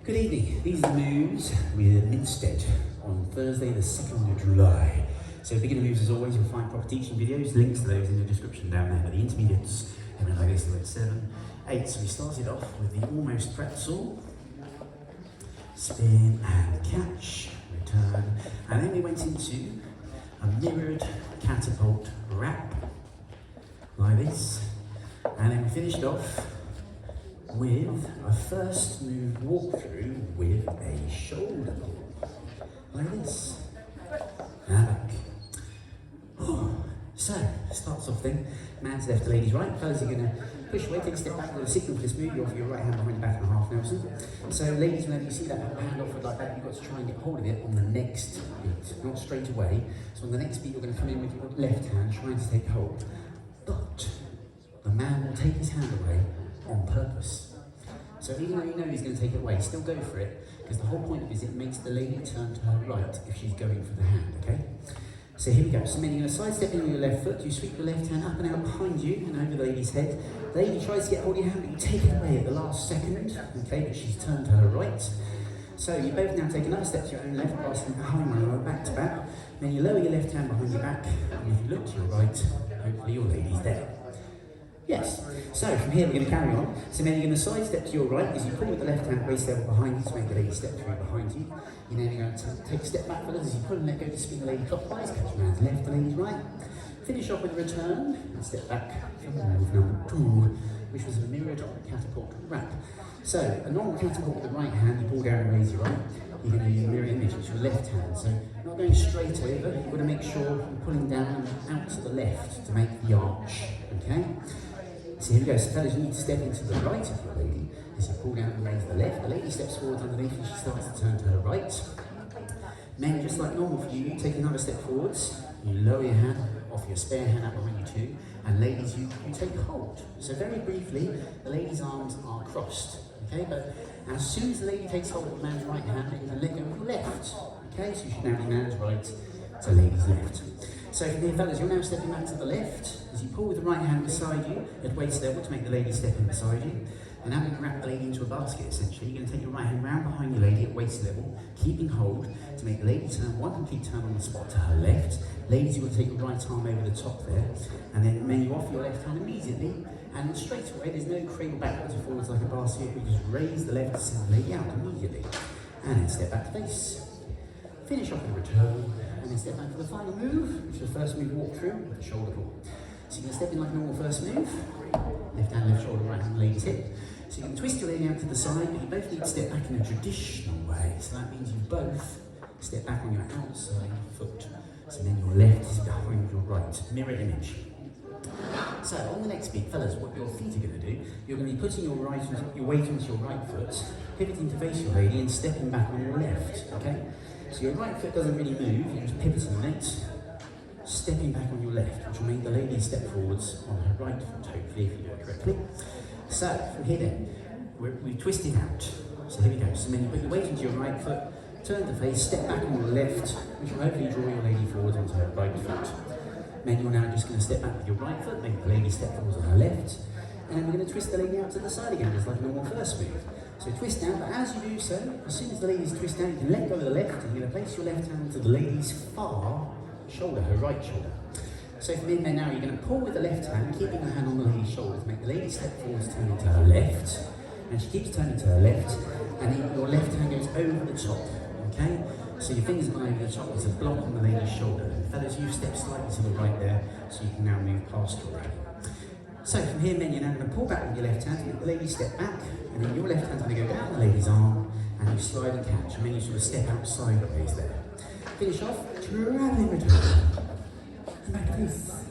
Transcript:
Good evening. These are the moves with Minstead on Thursday the 2nd of July. So beginner moves, as always, you'll find proper teaching videos, links to those in the description down there. But the intermediates, and then like this, we're at 7, 8. So we started off with the almost pretzel, spin and catch, return. And then we went into a mirrored catapult wrap, like this. And then we finished off with a first move walkthrough with a shoulder pull, like this, and back. So, starts off then, man's left, lady's right. Fellas are going to push away, take a step back with a signal for this move. You offer your right hand behind your back and a half Nelson. So ladies, whenever you see that hand offered like that, you've got to try and get hold of it on the next beat, not straight away. So on the next beat, you're going to come in with your left hand, trying to take hold. But the man will take his hand away on purpose. So even though you know he's going to take it away, still go for it, because the whole point of it is it makes the lady turn to her right if she's going for the hand, okay? So here we go. So then you're going to sidestep in with your left foot, you sweep your left hand up and out behind you and over the lady's head. The lady tries to get hold of your hand, but you take it away at the last second, okay, but she's turned to her right. So you both now take another step to your own left, passing behind one another, back to back. Then you lower your left hand behind your back, and if you look to your right, hopefully your lady's there. Yes, so from here we're going to carry on. So then you're going to sidestep to your right as you pull with the left hand waist level behind you to make the lady step through behind you. You're then going to take a step back fellas as you pull and let go to spin the lady clockwise, catch your hands left, the lady's right. Finish off with a return and step back for move number 2, which was a mirrored catapult wrap. So a normal catapult with the right hand, you pull down and raise your right. You're going to use a mirror image with your left hand. So not going straight over, you've got to make sure you're pulling down and out to the left to make the arch, okay? So here we go, so fellas, you need to step into the right of your lady as you pull down and raise the left. The lady steps forward underneath and she starts to turn to her right. Men, just like normal for you, you take another step forwards, you lower your hand, offer your spare hand out behind you too, and ladies, you take hold. So very briefly, the lady's arms are crossed, okay? But as soon as the lady takes hold of the man's right hand, you can let go of your left, okay? So you should now be man's right to lady's left. So from here, fellas, you're now stepping back to the left as you pull with the right hand beside you at waist level to make the lady step in beside you. And now we're going to wrap the lady into a basket, essentially. You're going to take your right hand round behind your lady at waist level, keeping hold to make the lady turn one complete turn on the spot to her left. Ladies, you will take your right arm over the top there, and then you offer your left hand immediately, and straight away, there's no cradle backwards or forwards like a basket. We just raise the left to send the lady out immediately, and then step back to face. Finish off with a return, and then step back for the final move, which is the first move walk through with a shoulder pull. So you're going to step in like a normal first move, left hand, left shoulder, right hand, lady's hip. So you can twist your lady out to the side, but you both need to step back in a traditional way. So that means you both step back on your outside foot. So then your left is behind your right, mirror image. So on the next beat, fellas, what your feet are going to do, you're going to be putting your weight onto your right foot, pivoting to face your lady and stepping back on your left, okay? So your right foot doesn't really move, you're just pivoting on it, stepping back on your left, which will make the lady step forwards on her right foot, hopefully, if you do it correctly. So, from here then, we twist it out. So here we go. So then you put your weight into your right foot, turn the face, step back on your left, which will hopefully draw your lady forwards onto her right foot. Then you're now just going to step back with your right foot, make the lady step forwards on her left, and then we're going to twist the lady out to the side again, just like a normal first move. So twist down, but as you do so, as soon as the lady's twist down, you can let go of the left, and you're going to place your left hand to the lady's far shoulder, her right shoulder. So from in there now, you're going to pull with the left hand, keeping your hand on the lady's shoulder to make the lady step forwards, turning to her left, and she keeps turning to her left, and then your left hand goes over the top, okay? So your fingers go over the top, there's a block on the lady's shoulder. And fellas, you step slightly to the right there, so you can now move past your lady. So from here, then you're now going to pull back with your left hand to make the lady step back, and then your left hand's going to go down the lady's arm, and you slide and catch, and then you sort of step out sideways there. Finish off, travelling return, and back to this.